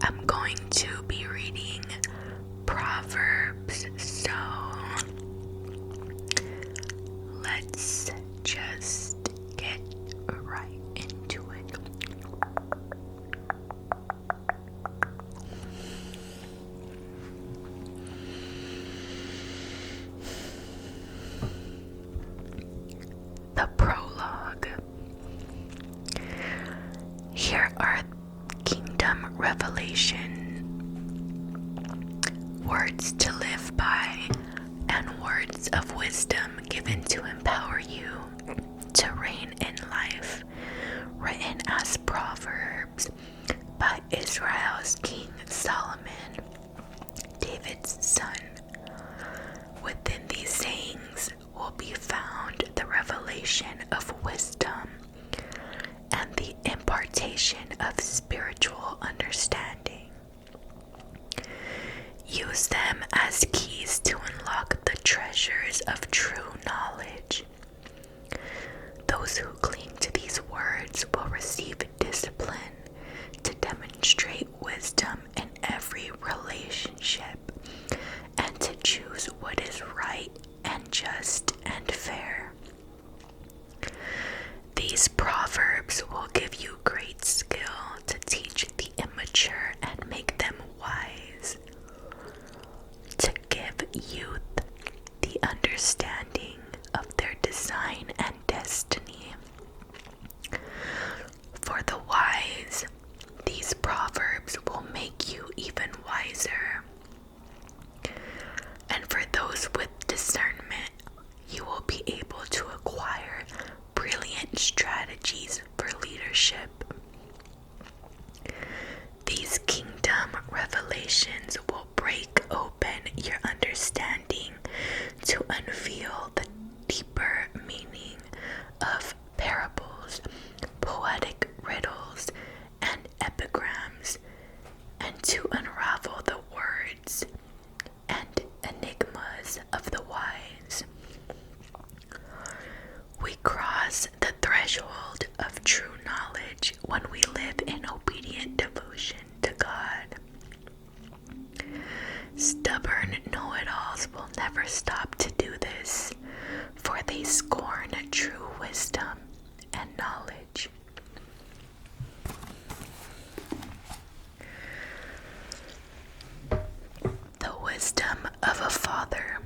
am going to be reading Proverbs, so let's just get right into it. The prologue. Here are kingdom revelation, words to live by, and words of wisdom given to empower you to reign in life, written as Proverbs by Israel's King Solomon, David's son. Within these sayings will be found the revelation of wisdom and the impartation of spiritual understanding. Use them as keys to unlock the treasures of true knowledge. Those who cling to these words will receive discipline to demonstrate wisdom in every relationship and to choose what is right and just and fair. These proverbs will give you great skill to teach the immature and make them wise, to give youth the understanding of their design and destiny. For the wise, these proverbs will make you even wiser. And for those with discernment, you will be able to acquire brilliant strategies for leadership. These kingdom revelations will break open your understanding to unveil the deeper meaning of parables, poetic riddles, and epigrams, and to unravel the words and enigmas of the wise. We cross the threshold of true knowledge when we live in obedient devotion to God. Stubborn know-it-alls will never stop to do this, for they scorn true wisdom and knowledge. The wisdom of a father.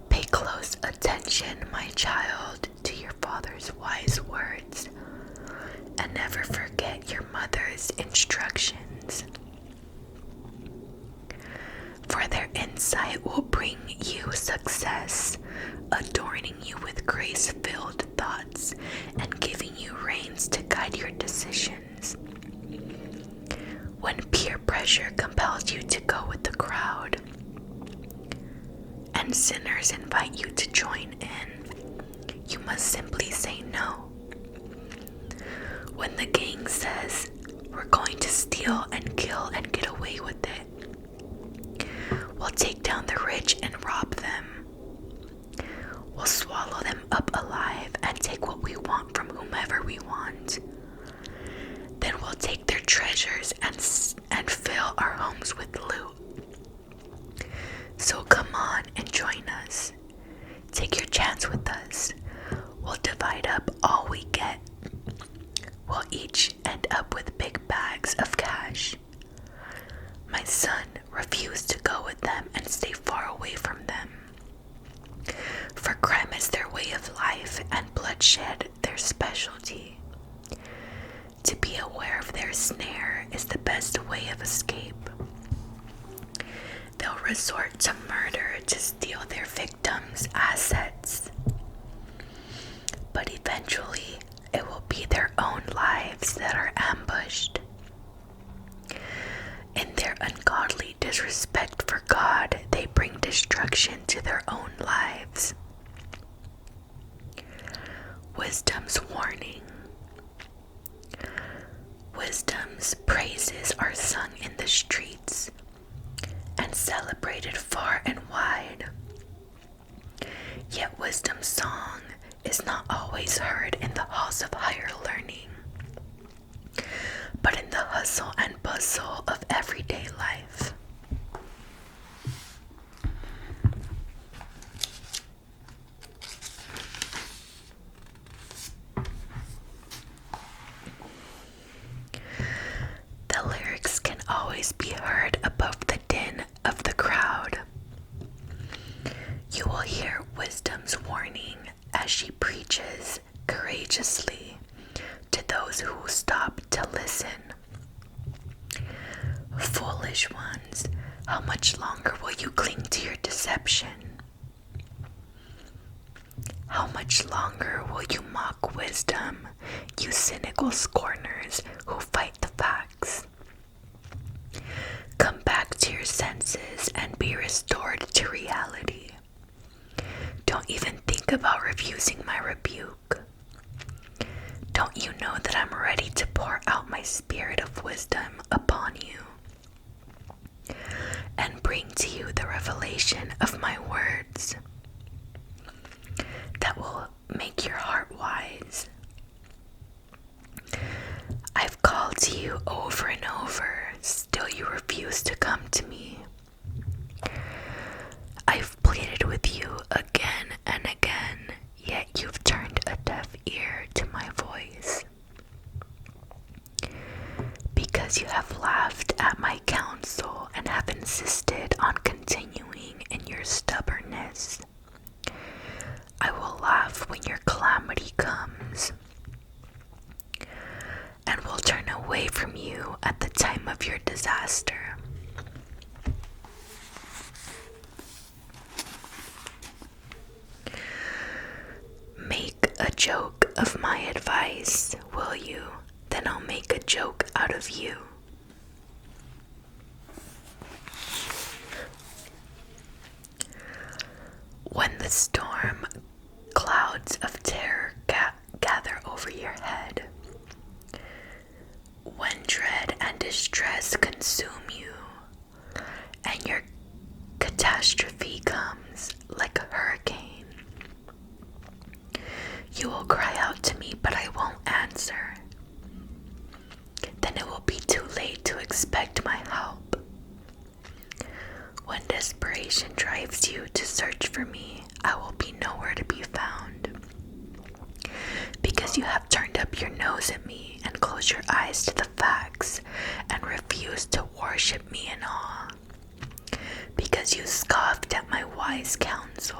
Pay close attention, my child, to your father's wise words, and never forget your mother's instructions. For their insight will bring you success, adorning you with grace-filled thoughts and giving you reins to guide your decisions. When peer pressure compels you to go with the crowd, and sinners invite you to join in, you must simply say no. When the gang says, we're going to steal and kill and get away with it, we'll take down the rich and rob them. We'll swallow them up alive and take what we want from whomever we want. Then we'll take their treasures and fill our homes with loot. So come on and join us. Take your chance with us. We'll divide up all we get. We'll each end up with big bags of cash. My son, refuse to go with them and stay far away from them. For crime is their way of life and bloodshed their specialty. To be aware of their snare is the best way of escape. They'll resort to murder to steal their victims' assets. But eventually, it will be their own lives that are ambushed. In their ungodly disrespect for God, they bring destruction to their own lives. Wisdom's warning. Wisdom's praises are sung in the streets and celebrated far and wide. Yet wisdom's song is not always heard in the halls of higher learning, but in hustle and bustle of everyday life. The lyrics can always be heard above the din of the crowd. You will hear wisdom's warning as she preaches courageously to those who will stop to listen. Foolish ones, how much longer will you cling to your deception? How much longer will you mock wisdom, you cynical scorners who fight the facts? Come back to your senses and be restored to reality. Don't even think about refusing my rebuke. Don't you know that I'm ready to pour out my spirit of wisdom upon you and bring to you the revelation of my words that will make your heart wise? I've called to you over and over, still you refuse to come to me. I've pleaded with you again and again, yet you've turned a deaf ear to my voice. Because you have laughed at my counsel and have insisted on continuing in your stubbornness, I will laugh when your calamity comes, and will turn away from you at the time of your disaster. Make a joke of my advice, will you? Then I'll make a joke out of you. When the storm clouds of terror gather over your head, when dread and distress consume you, and your catastrophe comes like a hurricane, you will cry out to me, but I won't answer. Then it will be too late to expect my help. When desperation drives you to search for me, I will be nowhere to be found. Because you have turned up your nose at me and closed your eyes to the facts and refused to worship me in awe. Because you scoffed at my wise counsel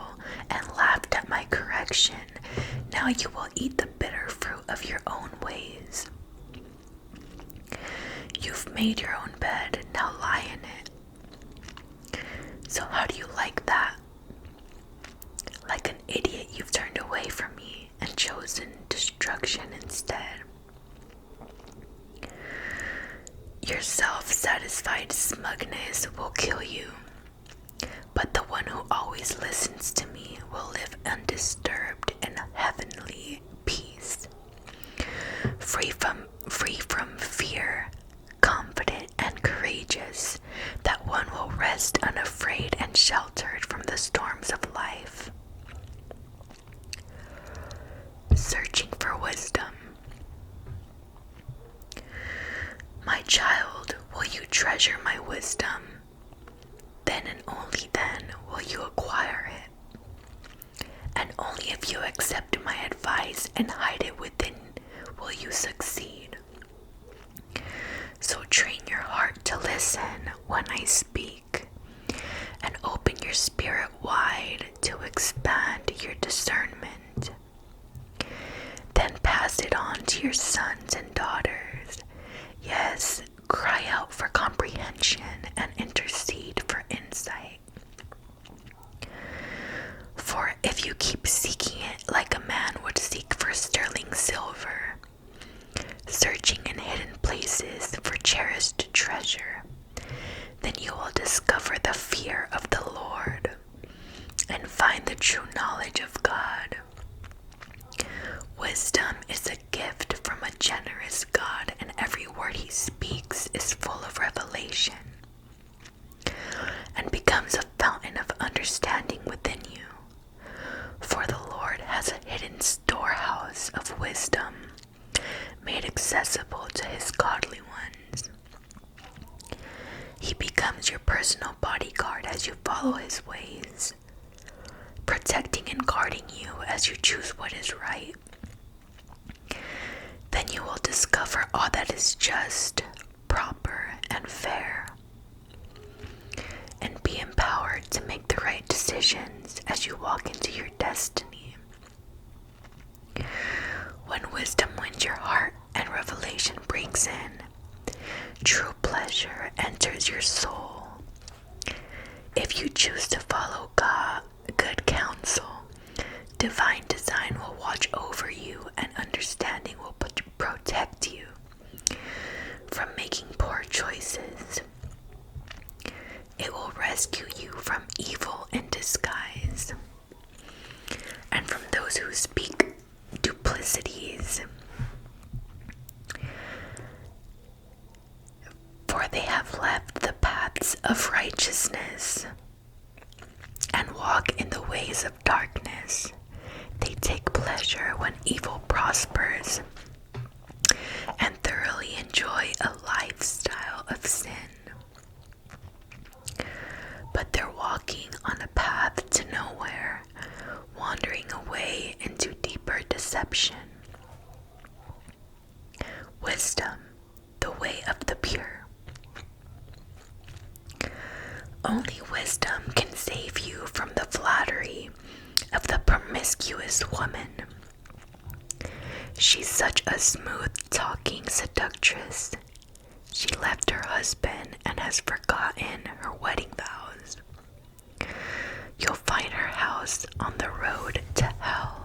and laughed at my correction, now you will eat the bitter fruit of your own ways. You've made your own bed, now lie in it. So how do you like that? Like an idiot, you've turned away from me and chosen destruction instead. Your self-satisfied smugness will kill you, but the one who always listens to me will live undisturbed in heavenly peace, free from fear, confident and courageous. That one will rest unafraid and sheltered from the storms of life. Searching for wisdom. My child, will you treasure my wisdom? Then and only then will you acquire it. And only if you accept my advice and hide it within will you succeed. So train your heart to listen when I speak, and open your spirit wide to expand your discernment. Then pass it on to your sons and daughters. Yes, cry out for comprehension and intercede for insight. For if you keep seeking it like a man would seek for sterling silver, searching in hidden places for cherished treasure, then you will discover the fear of the Lord and find the true knowledge of God. Wisdom is a gift from a generous God, and every word he speaks is full of revelation and becomes a fountain of understanding within you. For the Lord has a hidden storehouse of wisdom made accessible to his godly ones. your personal bodyguard as you follow his ways, protecting and guarding you as you choose what is right. Then you will discover all that is just, proper, and fair, and be empowered to make the right decisions as you walk into your destiny. When wisdom wins your heart and revelation breaks in, true pleasure enters your soul. If you choose to follow God, good counsel, divine design will watch over you and understanding will protect you from making poor choices. It will rescue you from evil in disguise and from those who speak duplicities. For they have left the paths of righteousness and walk in the ways of darkness. They take pleasure when evil prospers and thoroughly enjoy a lifestyle of sin. But they're walking on a path to nowhere, wandering away into deeper deception. Wisdom, the way of the pure. Only wisdom can save you from the flattery of the promiscuous woman. She's such a smooth-talking seductress. She left her husband and has forgotten her wedding vows. You'll find her house on the road to hell.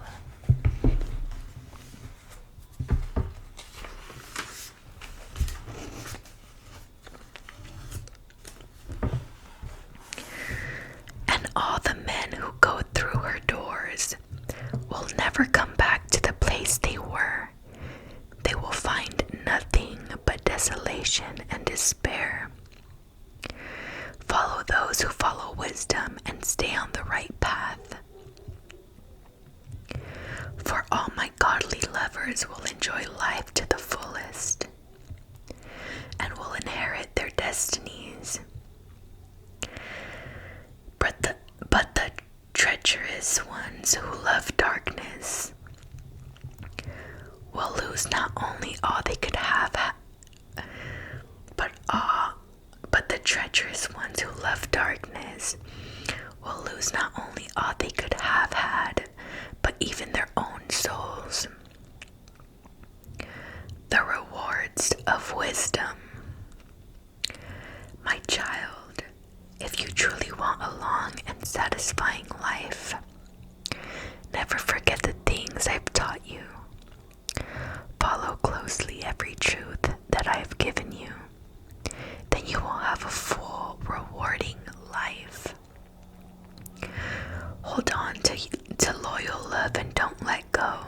And all the men who go through her doors will never come back to the place they were. They will find nothing but desolation and despair. Follow those who follow wisdom and stay on the right path. For all my godly lovers will enjoy life to the fullest and will inherit their destinies. But the treacherous ones who love darkness will lose not only all they could have, but the treacherous ones who love darkness will lose not only all they could have had, but even their own souls. The rewards of wisdom. My child, if you truly want a long and satisfying life, never forget the things I've taught you. Follow closely every truth that I have given you. Then you will have a full, rewarding life. Hold on to loyal love and don't let go.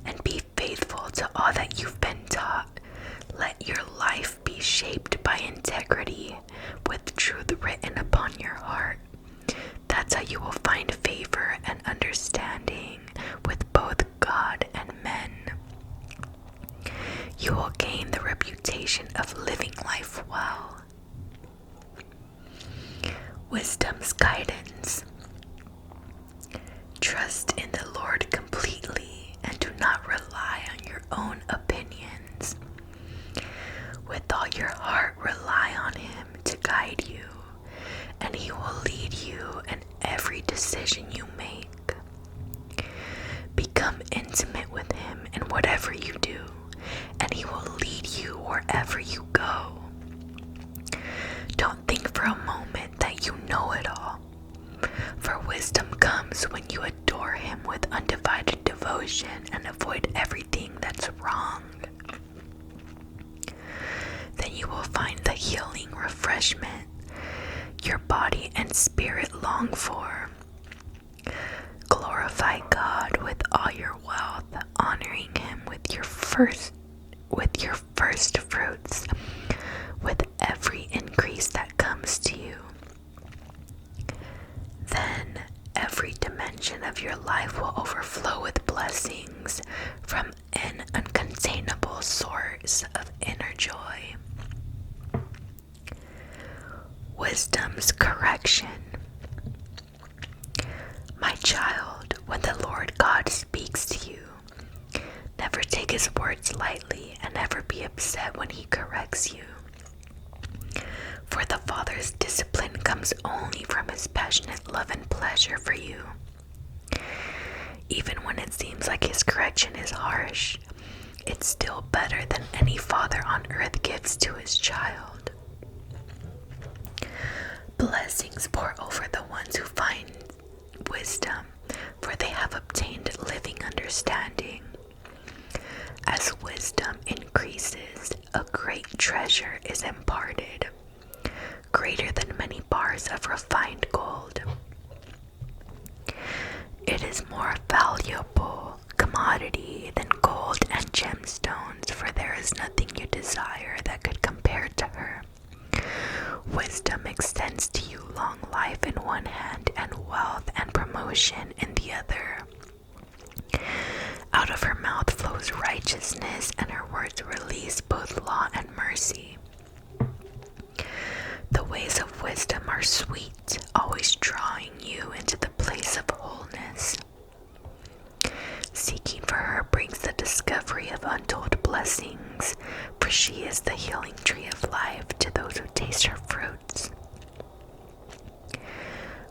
And be faithful to all that you've been taught. Let your life be shaped by integrity with truth written upon your heart. That's how you will find favor and understanding with both God and men. You will gain the reputation of living life well. Wisdom's guidance. Trust in the Lord completely and do not rely on your own opinions. With all your heart, rely on Him to guide you, and He will lead you in every decision you make. Become intimate with Him in whatever you do, and He will lead you wherever you go. Don't think for a moment that you know it all, for wisdom comes when you adore Him with undivided devotion and avoid everything that's wrong. Then you will find the healing refreshment your body and spirit long for. Glorify God with all your wealth, honoring Him with your first fruits, with every increase that comes to you. Then every dimension of your life will overflow with blessings from an uncontainable source of inner joy. Wisdom's correction. My child, when the Lord God speaks to you, never take his words lightly and never be upset when he corrects you. For the Father's discipline comes only from his passionate love and pleasure for you. Even when it seems like his correction is harsh, it's still better than any father on earth gives to his child. Blessings pour over the ones who find wisdom, for they have obtained living understanding. As wisdom increases, a great treasure is imparted, greater than many bars of refined gold. It is more valuable commodity than gold and gemstones, for there is nothing you desire that could compare to her. Wisdom extends to you long life in one hand and wealth and promotion in the other. Out of her mouth flows righteousness, and her words release both law and mercy. The ways of wisdom are sweet, always drawing you into the place of wholeness. Seeking for her brings the discovery of untold blessings, for she is the healing tree of life to those who taste her fruits.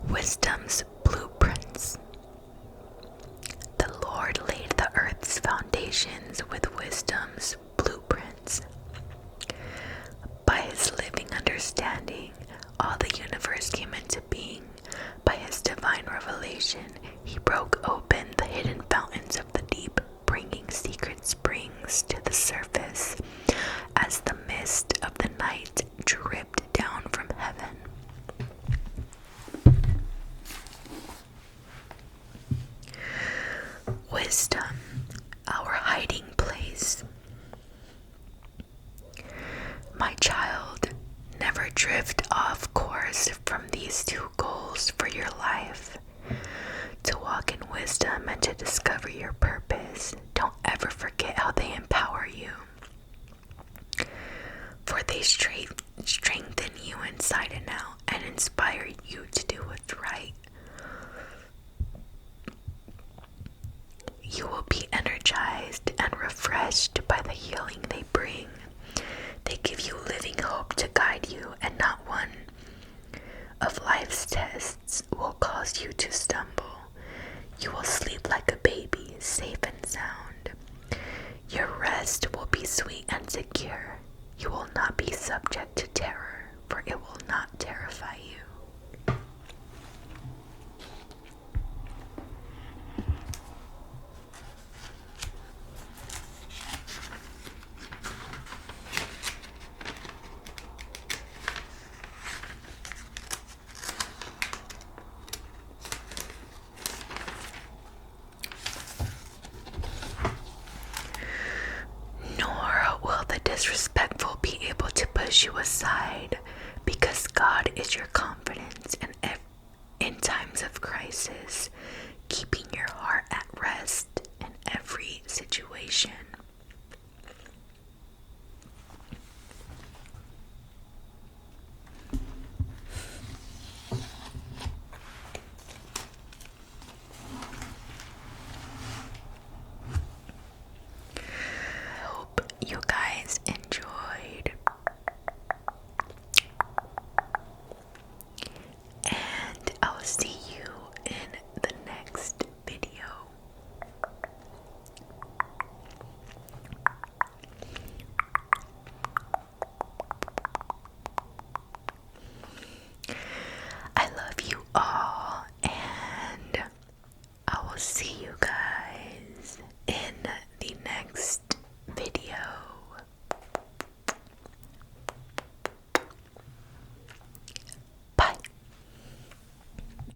Wisdom's blueprints. The Lord laid the earth's foundations with wisdom's blueprints. By his living understanding, all the universe came into being. By his divine revelation, he broke open the hidden fountains of the deep, bringing secret springs to the surface, as the mist of the night dripped down from heaven. Wisdom, our hiding place. My child, never drift off course from these two goals for your life. To walk in wisdom and to discover your purpose. Don't ever forget how they empower you. For they strengthen you inside and out and inspire you to do what's right. You will be energized and refreshed by the healing they bring. They give you living hope to guide you, and not one of life's tests will cause you to stumble. You will sleep like a baby, safe and sound. Your rest will be sweet and secure. You will not be subject to terror, for it will not terrify you. Disrespectful be able to push you aside, because God is your confidence in times of crisis, keeping your heart at rest in every situation.